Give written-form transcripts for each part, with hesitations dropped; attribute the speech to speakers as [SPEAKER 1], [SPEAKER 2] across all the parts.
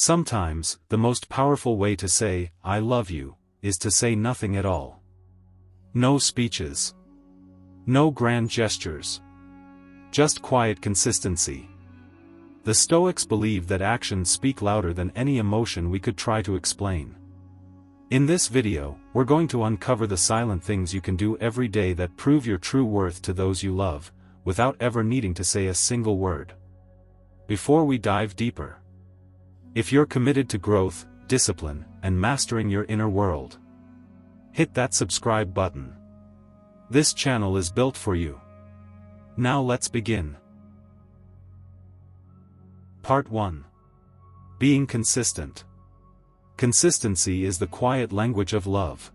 [SPEAKER 1] Sometimes, the most powerful way to say, "I love you," is to say nothing at all. No speeches. No grand gestures. Just quiet consistency. The Stoics believe that actions speak louder than any emotion we could try to explain. In this video, we're going to uncover the silent things you can do every day that prove your true worth to those you love, without ever needing to say a single word. Before we dive deeper, if you're committed to growth, discipline, and mastering your inner world, hit that subscribe button. This channel is built for you. Now let's begin. Part 1. Being consistent. Consistency is the quiet language of love.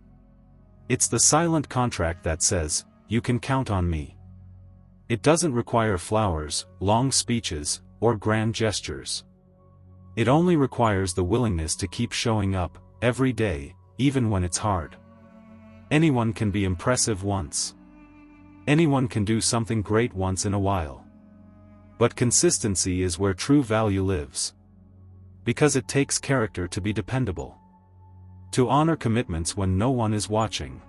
[SPEAKER 1] It's the silent contract that says, "You can count on me." It doesn't require flowers, long speeches, or grand gestures. It only requires the willingness to keep showing up, every day, even when it's hard. Anyone can be impressive once. Anyone can do something great once in a while. But consistency is where true value lives. Because it takes character to be dependable. To honor commitments when no one is watching.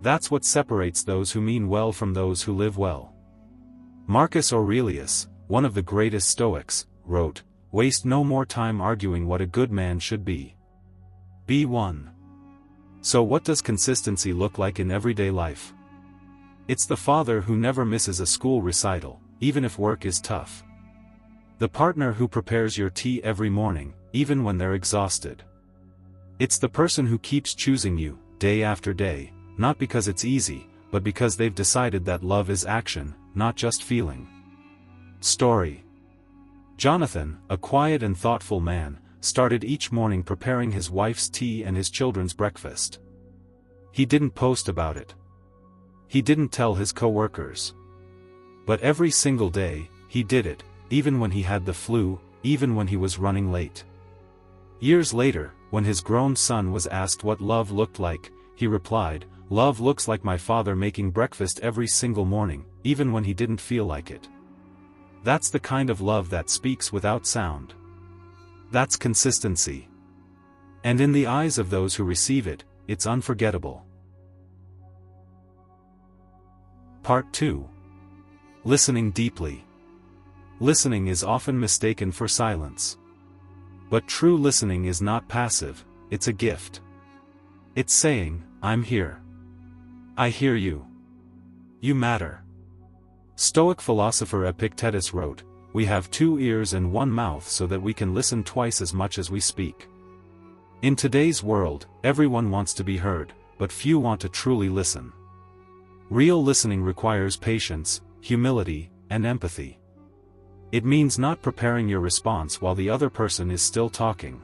[SPEAKER 1] That's what separates those who mean well from those who live well. Marcus Aurelius, one of the greatest Stoics, wrote, "Waste no more time arguing what a good man should be. Be one." So what does consistency look like in everyday life? It's the father who never misses a school recital, even if work is tough. The partner who prepares your tea every morning, even when they're exhausted. It's the person who keeps choosing you, day after day, not because it's easy, but because they've decided that love is action, not just feeling. Story. Jonathan, a quiet and thoughtful man, started each morning preparing his wife's tea and his children's breakfast. He didn't post about it. He didn't tell his co-workers. But every single day, he did it, even when he had the flu, even when he was running late. Years later, when his grown son was asked what love looked like, he replied, "Love looks like my father making breakfast every single morning, even when he didn't feel like it." That's the kind of love that speaks without sound. That's consistency. And in the eyes of those who receive it, it's unforgettable. Part 2. Listening deeply. Listening is often mistaken for silence. But true listening is not passive, it's a gift. It's saying, "I'm here. I hear you. You matter." Stoic philosopher Epictetus wrote, "We have 2 ears and 1 mouth so that we can listen twice as much as we speak." In today's world, everyone wants to be heard, but few want to truly listen. Real listening requires patience, humility, and empathy. It means not preparing your response while the other person is still talking.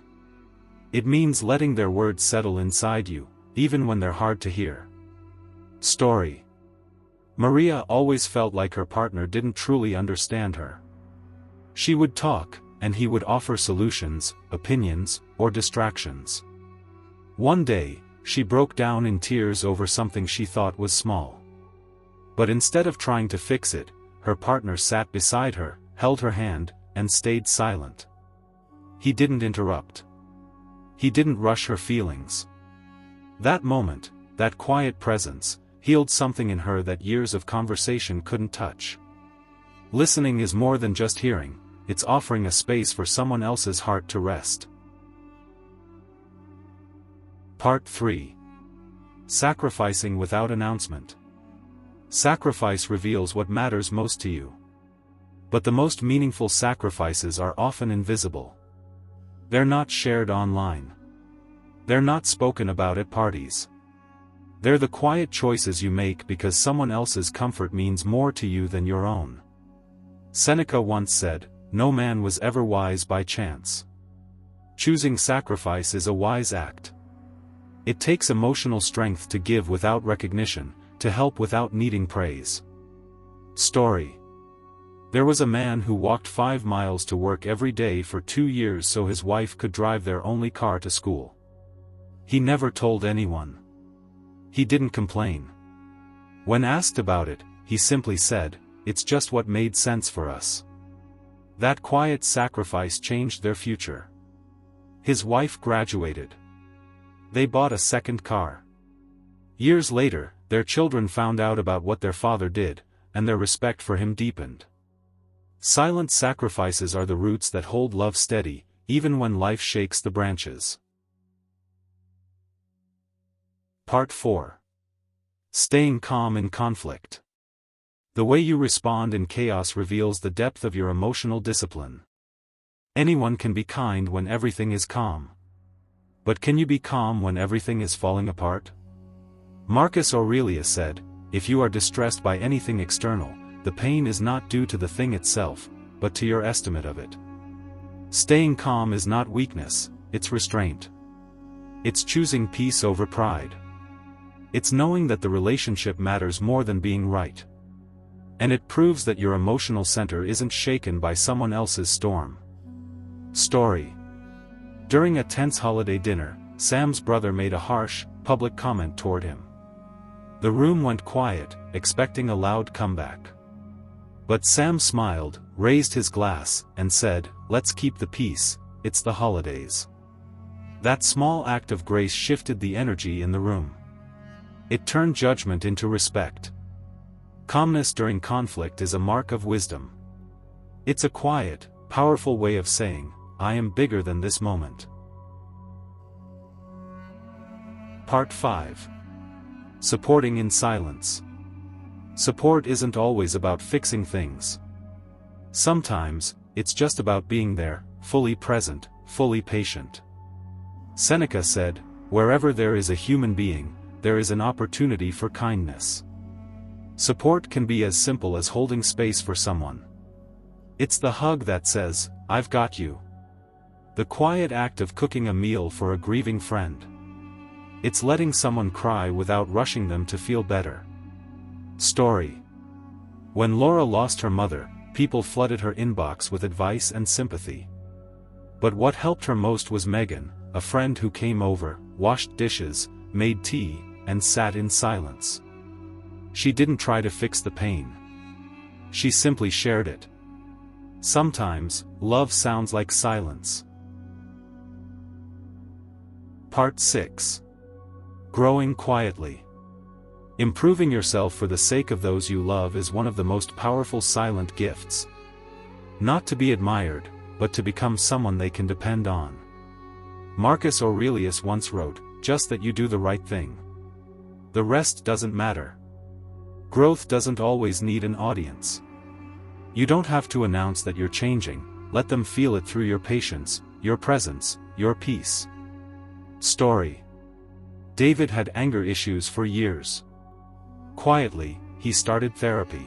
[SPEAKER 1] It means letting their words settle inside you, even when they're hard to hear. Story. Maria always felt like her partner didn't truly understand her. She would talk, and he would offer solutions, opinions, or distractions. One day, she broke down in tears over something she thought was small. But instead of trying to fix it, her partner sat beside her, held her hand, and stayed silent. He didn't interrupt. He didn't rush her feelings. That moment, that quiet presence, healed something in her that years of conversation couldn't touch. Listening is more than just hearing, it's offering a space for someone else's heart to rest. Part 3. Sacrificing without announcement. Sacrifice reveals what matters most to you. But the most meaningful sacrifices are often invisible. They're not shared online. They're not spoken about at parties. They're the quiet choices you make because someone else's comfort means more to you than your own. Seneca once said, "No man was ever wise by chance." Choosing sacrifice is a wise act. It takes emotional strength to give without recognition, to help without needing praise. Story. There was a man who walked 5 miles to work every day for 2 years so his wife could drive their only car to school. He never told anyone. He didn't complain. When asked about it, he simply said, "It's just what made sense for us." That quiet sacrifice changed their future. His wife graduated. They bought a second car. Years later, their children found out about what their father did, and their respect for him deepened. Silent sacrifices are the roots that hold love steady, even when life shakes the branches. Part 4. Staying calm in conflict. The way you respond in chaos reveals the depth of your emotional discipline. Anyone can be kind when everything is calm. But can you be calm when everything is falling apart? Marcus Aurelius said, "If you are distressed by anything external, the pain is not due to the thing itself, but to your estimate of it." Staying calm is not weakness, it's restraint. It's choosing peace over pride. It's knowing that the relationship matters more than being right. And it proves that your emotional center isn't shaken by someone else's storm. Story. During a tense holiday dinner, Sam's brother made a harsh, public comment toward him. The room went quiet, expecting a loud comeback. But Sam smiled, raised his glass, and said, "Let's keep the peace, it's the holidays." That small act of grace shifted the energy in the room. It turned judgment into respect. Calmness during conflict is a mark of wisdom. It's a quiet, powerful way of saying, "I am bigger than this moment." Part 5. Supporting in silence. Support isn't always about fixing things. Sometimes, it's just about being there, fully present, fully patient. Seneca said, "Wherever there is a human being, there is an opportunity for kindness." Support can be as simple as holding space for someone. It's the hug that says, "I've got you." The quiet act of cooking a meal for a grieving friend. It's letting someone cry without rushing them to feel better. Story. When Laura lost her mother, people flooded her inbox with advice and sympathy. But what helped her most was Megan, a friend who came over, washed dishes, made tea, and sat in silence. She didn't try to fix the pain. She simply shared it. Sometimes, love sounds like silence. Part 6. Growing quietly. Improving yourself for the sake of those you love is one of the most powerful silent gifts. Not to be admired, but to become someone they can depend on. Marcus Aurelius once wrote, "Just that you do the right thing. The rest doesn't matter." Growth doesn't always need an audience. You don't have to announce that you're changing, let them feel it through your patience, your presence, your peace. Story. David had anger issues for years. Quietly, he started therapy.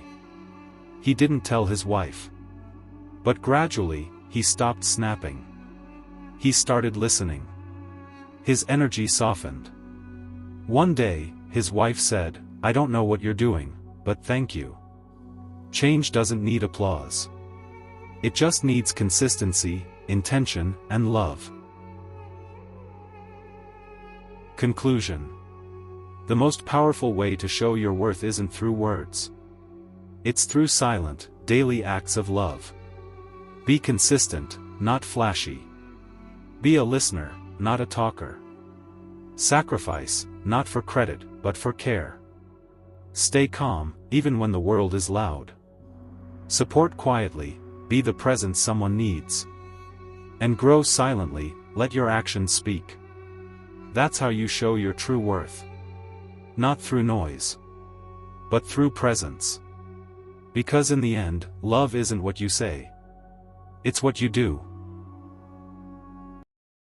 [SPEAKER 1] He didn't tell his wife. But gradually, he stopped snapping. He started listening. His energy softened. One day, his wife said, "I don't know what you're doing, but thank you." Change doesn't need applause. It just needs consistency, intention, and love. Conclusion. The most powerful way to show your worth isn't through words. It's through silent, daily acts of love. Be consistent, not flashy. Be a listener, not a talker. Sacrifice, not for credit, but for care. Stay calm, even when the world is loud. Support quietly, be the presence someone needs. And grow silently, let your actions speak. That's how you show your true worth. Not through noise, but through presence. Because in the end, love isn't what you say. It's what you do.